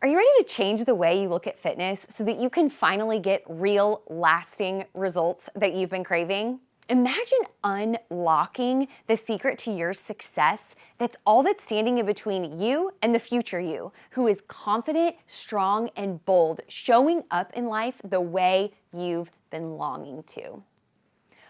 Are you ready to change the way you look at fitness so that you can finally get real, lasting results that you've been craving? Imagine unlocking the secret to your success that's all that's standing in between you and the future you, who is confident, strong, and bold, showing up in life the way you've been longing to.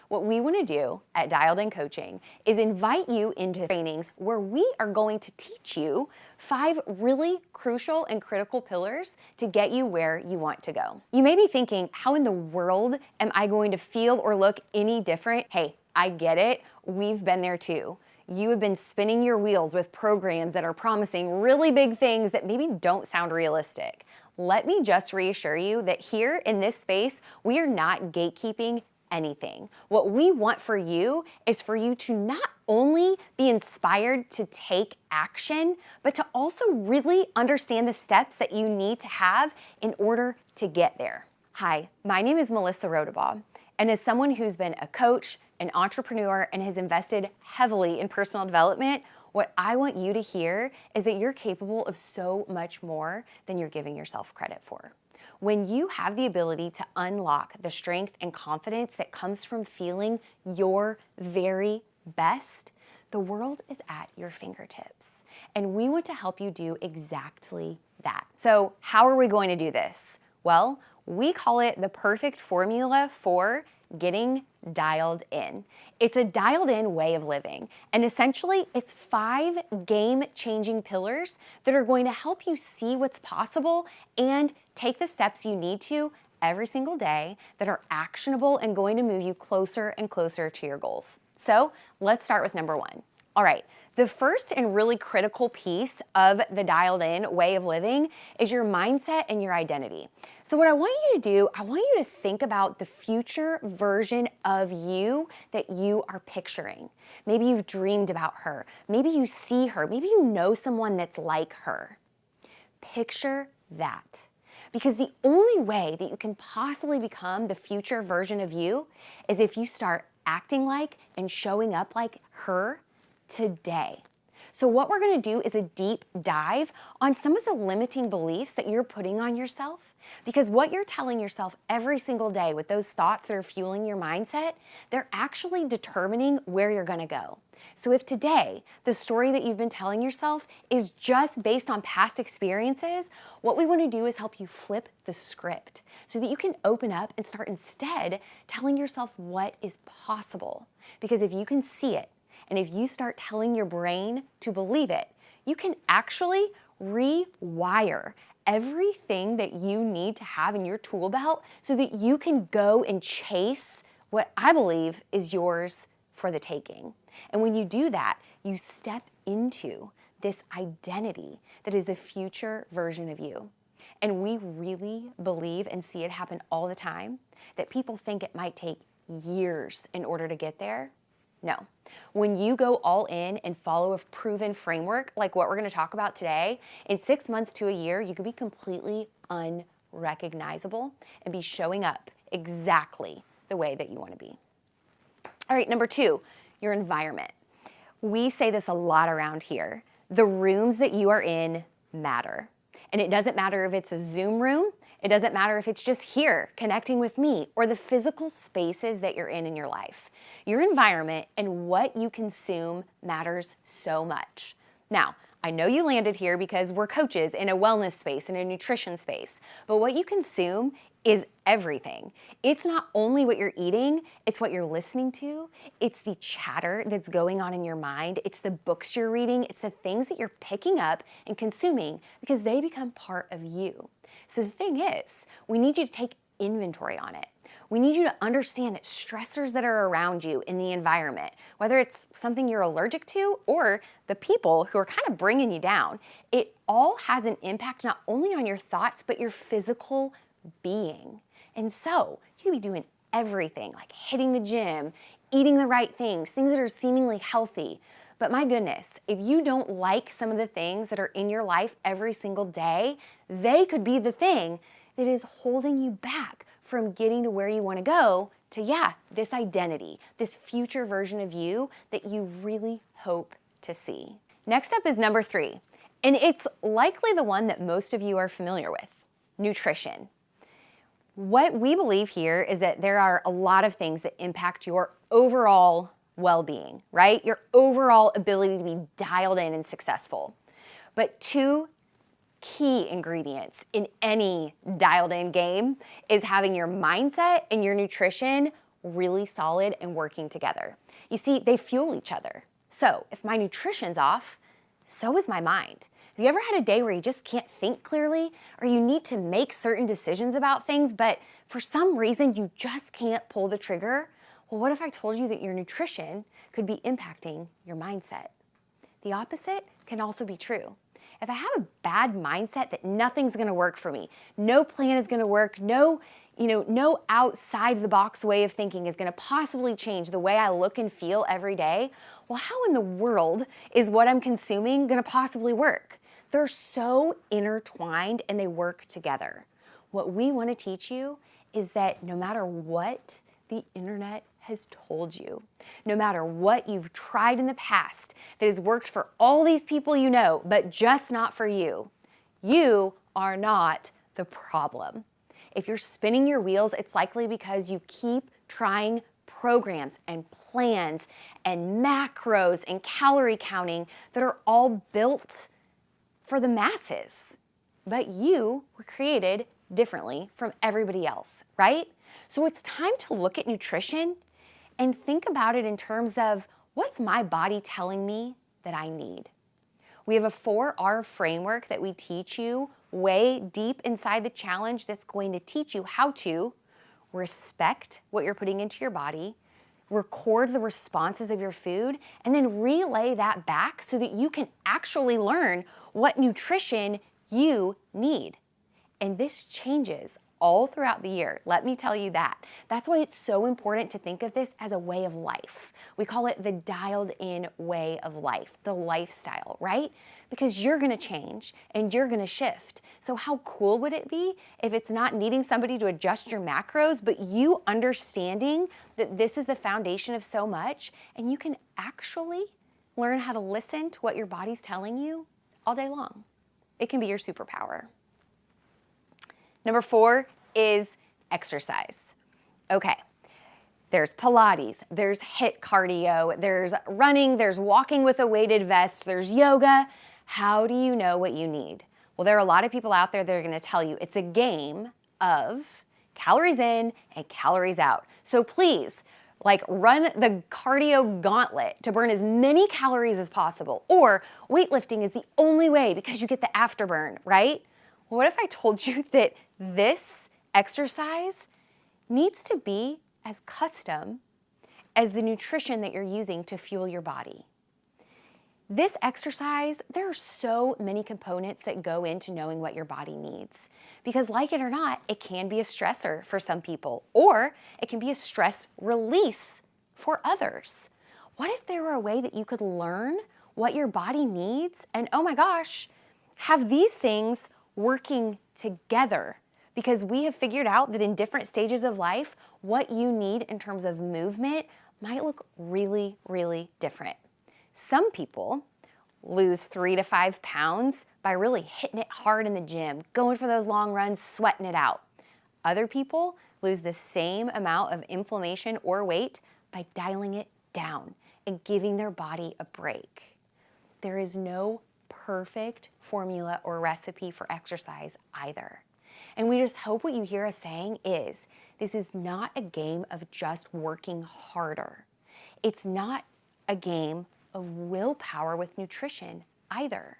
What we want to do at Dialed In Coaching is invite you into trainings where we are going to teach you 5 really crucial and critical pillars to get you where you want to go. You may be thinking, how in the world am I going to feel or look any different? Hey, I get it. We've been there too. You have been spinning your wheels with programs that are promising really big things that maybe don't sound realistic. Let me just reassure you that here in this space, we are not gatekeeping anything. What we want for you is for you to not only be inspired to take action, but to also really understand the steps that you need to have in order to get there. Hi, my name is Melissa Rodabaugh, and as someone who's been a coach, an entrepreneur, and has invested heavily in personal development, what I want you to hear is that you're capable of so much more than you're giving yourself credit for. When you have the ability to unlock the strength and confidence that comes from feeling your very best, the world is at your fingertips. And we want to help you do exactly that. So how are we going to do this? Well, we call it the perfect formula for getting dialed in. It's a dialed in way of living. And essentially, it's 5 game-changing pillars that are going to help you see what's possible and take the steps you need to every single day that are actionable and going to move you closer and closer to your goals. So let's start with number 1. All right, the first and really critical piece of the dialed in way of living is your mindset and your identity. So what I want you to do, I want you to think about the future version of you that you are picturing. Maybe you've dreamed about her. Maybe you see her. Maybe you know someone that's like her. Picture that. Because the only way that you can possibly become the future version of you is if you start acting like and showing up like her today. So what we're going to do is a deep dive on some of the limiting beliefs that you're putting on yourself, because what you're telling yourself every single day with those thoughts that are fueling your mindset, they're actually determining where you're going to go. So if today the story that you've been telling yourself is just based on past experiences, what we want to do is help you flip the script so that you can open up and start instead telling yourself what is possible. Because if you can see it, and if you start telling your brain to believe it, you can actually rewire everything that you need to have in your tool belt so that you can go and chase what I believe is yours for the taking. And when you do that, you step into this identity that is the future version of you. And we really believe and see it happen all the time, that people think it might take years in order to get there. No. When you go all in and follow a proven framework like what we're going to talk about today, in 6 months to a year, you could be completely unrecognizable and be showing up exactly the way that you want to be. All right, number 2, your environment. We say this a lot around here. The rooms that you are in matter. And it doesn't matter if it's a Zoom room, it doesn't matter if it's just here connecting with me, or the physical spaces that you're in your life. Your environment and what you consume matters so much. Now, I know you landed here because we're coaches in a wellness space, in a nutrition space, but what you consume is everything. It's not only what you're eating, it's what you're listening to, it's the chatter that's going on in your mind, it's the books you're reading, it's the things that you're picking up and consuming because they become part of you. So the thing is, we need you to take inventory on it. We need you to understand that stressors that are around you in the environment, whether it's something you're allergic to or the people who are kind of bringing you down, it all has an impact not only on your thoughts, but your physical being. And so you can be doing everything, like hitting the gym, eating the right things that are seemingly healthy. But my goodness, if you don't like some of the things that are in your life every single day, they could be the thing that is holding you back from getting to where you want to go to, this identity, this future version of you that you really hope to see. Next up is number 3, And it's likely the one that most of you are familiar with, nutrition. What we believe here is that there are a lot of things that impact your overall well-being, right? Your overall ability to be dialed in and successful. But two key ingredients in any dialed in game is having your mindset and your nutrition really solid and working together. You see, they fuel each other. So if my nutrition's off, so is my mind. Have you ever had a day where you just can't think clearly, or you need to make certain decisions about things, but for some reason you just can't pull the trigger? Well, what if I told you that your nutrition could be impacting your mindset? The opposite can also be true. If I have a bad mindset that nothing's gonna work for me, no plan is gonna work, no outside the box way of thinking is gonna possibly change the way I look and feel every day, well, how in the world is what I'm consuming gonna possibly work? They're so intertwined and they work together. What we wanna teach you is that no matter what the internet has told you, no matter what you've tried in the past that has worked for all these people you know, but just not for you, you are not the problem. If you're spinning your wheels, it's likely because you keep trying programs and plans and macros and calorie counting that are all built for the masses. But you were created differently from everybody else, right? So it's time to look at nutrition and think about it in terms of what's my body telling me that I need. We have a 4R framework that we teach you way deep inside the challenge that's going to teach you how to respect what you're putting into your body, record the responses of your food, and then relay that back so that you can actually learn what nutrition you need. And this changes all throughout the year. Let me tell you that. That's why it's so important to think of this as a way of life. We call it the dialed in way of life, the lifestyle, right? Because you're gonna change and you're gonna shift. So how cool would it be if it's not needing somebody to adjust your macros, but you understanding that this is the foundation of so much, and you can actually learn how to listen to what your body's telling you all day long. It can be your superpower. Number 4 is exercise. Okay, there's Pilates, there's HIIT cardio, there's running, there's walking with a weighted vest, there's yoga. How do you know what you need? Well, there are a lot of people out there that are gonna tell you it's a game of calories in and calories out. So please, run the cardio gauntlet to burn as many calories as possible, or weightlifting is the only way because you get the afterburn, right? What if I told you that this exercise needs to be as custom as the nutrition that you're using to fuel your body? This exercise, there are so many components that go into knowing what your body needs. Because like it or not, it can be a stressor for some people, or it can be a stress release for others. What if there were a way that you could learn what your body needs and, oh my gosh, have these things working together? Because we have figured out that in different stages of life, what you need in terms of movement might look really, really different. Some people lose 3 to 5 pounds by really hitting it hard in the gym, going for those long runs, sweating it out. Other people lose the same amount of inflammation or weight by dialing it down and giving their body a break. There is no perfect formula or recipe for exercise either. And we just hope what you hear us saying is, this is not a game of just working harder. It's not a game of willpower with nutrition either.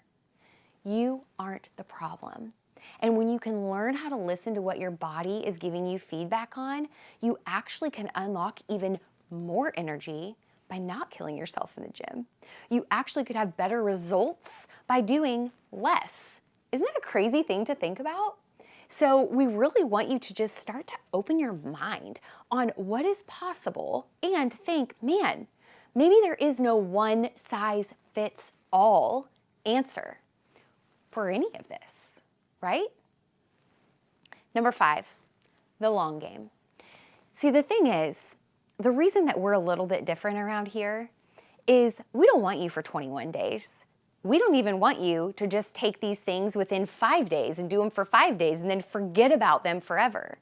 You aren't the problem. And when you can learn how to listen to what your body is giving you feedback on, you actually can unlock even more energy by not killing yourself in the gym. You actually could have better results by doing less. Isn't that a crazy thing to think about? So we really want you to just start to open your mind on what is possible and think, man, maybe there is no one size fits all answer for any of this, right? Number 5, the long game. See, the thing is, the reason that we're a little bit different around here is we don't want you for 21 days. we don't even want you to just take these things within 5 days and do them for 5 days and then forget about them forever.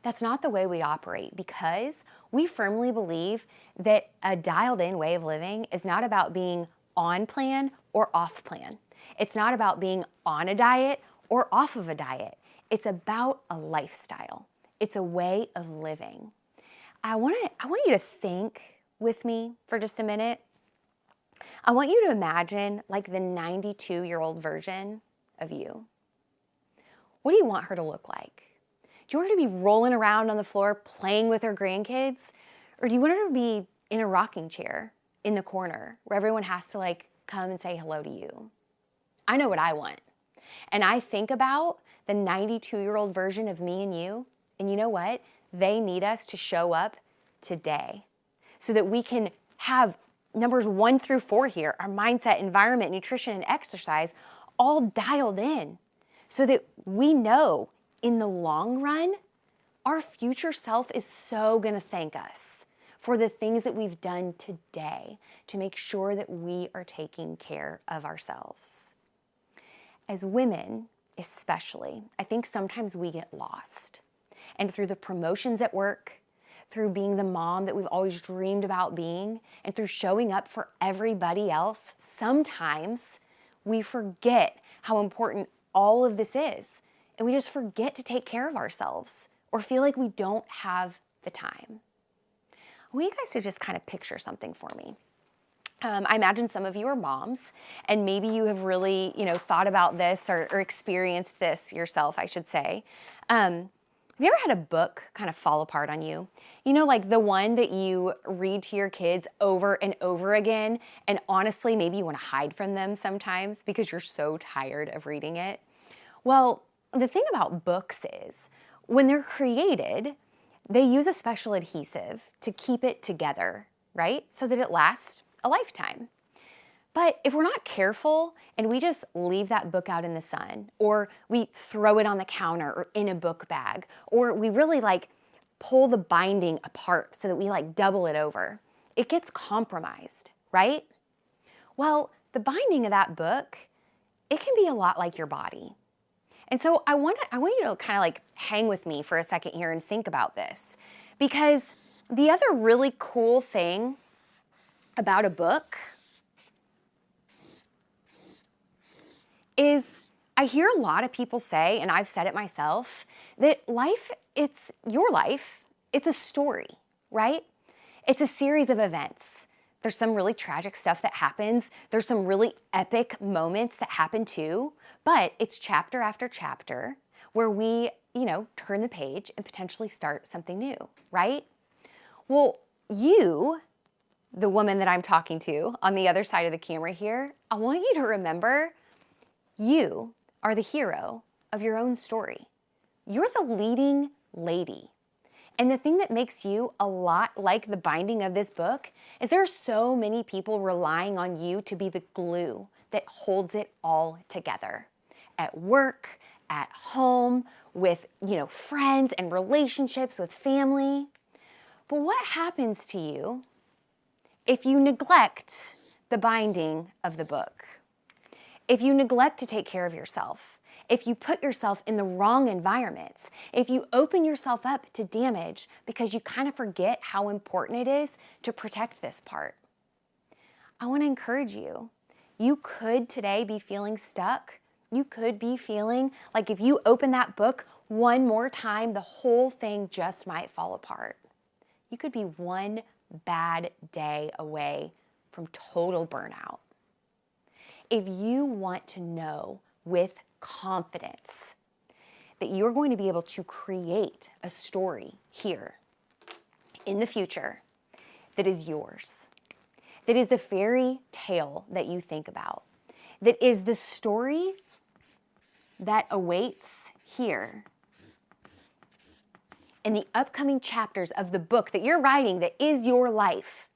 That's not the way we operate, because we firmly believe that a dialed in way of living is not about being on plan or off plan. It's not about being on a diet or off of a diet. It's about a lifestyle. It's a way of living. I want you to think with me for just a minute. I want you to imagine like the 92-year-old version of you. What do you want her to look like? Do you want her to be rolling around on the floor playing with her grandkids? Or do you want her to be in a rocking chair in the corner where everyone has to like come and say hello to you? I know what I want. And I think about the 92-year-old version of me and you know what? They need us to show up today so that we can have numbers 1 through 4 here, our mindset, environment, nutrition, and exercise, all dialed in so that we know in the long run, our future self is so gonna thank us for the things that we've done today to make sure that we are taking care of ourselves. As women, especially, I think sometimes we get lost. And through the promotions at work, through being the mom that we've always dreamed about being, and through showing up for everybody else, sometimes we forget how important all of this is. And we just forget to take care of ourselves or feel like we don't have the time. I want you guys to just kind of picture something for me. I imagine some of you are moms, and maybe you have really, thought about this or experienced this yourself, I should say. Have you ever had a book kind of fall apart on you? Like the one that you read to your kids over and over again, and honestly, maybe you want to hide from them sometimes because you're so tired of reading it. Well, the thing about books is when they're created, they use a special adhesive to keep it together, right? So that it lasts a lifetime. But if we're not careful and we just leave that book out in the sun, or we throw it on the counter or in a book bag, or we really pull the binding apart so that we double it over, it gets compromised, right? Well, the binding of that book, it can be a lot like your body. And so I want you to kind of hang with me for a second here and think about this, because the other really cool thing about a book is I hear a lot of people say, and I've said it myself, that life, it's your life, it's a story, right? It's a series of events. There's some really tragic stuff that happens. There's some really epic moments that happen too, but it's chapter after chapter where we, turn the page and potentially start something new, right? Well, you, the woman that I'm talking to on the other side of the camera here, I want you to remember you are the hero of your own story. You're the leading lady. And the thing that makes you a lot like the binding of this book is there are so many people relying on you to be the glue that holds it all together. At work, at home, with, friends and relationships, with family. But what happens to you if you neglect the binding of the book? If you neglect to take care of yourself, if you put yourself in the wrong environments, if you open yourself up to damage because you kind of forget how important it is to protect this part. I want to encourage you. You could today be feeling stuck. You could be feeling like if you open that book one more time, the whole thing just might fall apart. You could be one bad day away from total burnout. If you want to know with confidence that you're going to be able to create a story here in the future that is yours, that is the fairy tale that you think about, that is the story that awaits here in the upcoming chapters of the book that you're writing that is your life,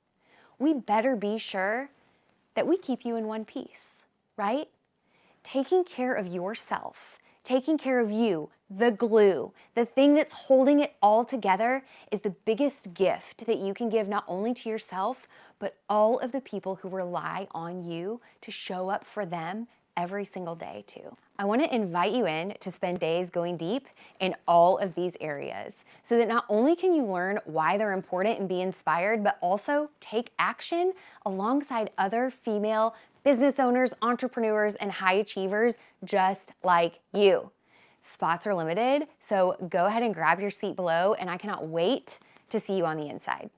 we better be sure that we keep you in one piece. Right? Taking care of yourself, taking care of you, the glue, the thing that's holding it all together is the biggest gift that you can give not only to yourself, but all of the people who rely on you to show up for them every single day too. I want to invite you in to spend days going deep in all of these areas so that not only can you learn why they're important and be inspired, but also take action alongside other female business owners, entrepreneurs, and high achievers just like you. Spots are limited, so go ahead and grab your seat below, and I cannot wait to see you on the inside.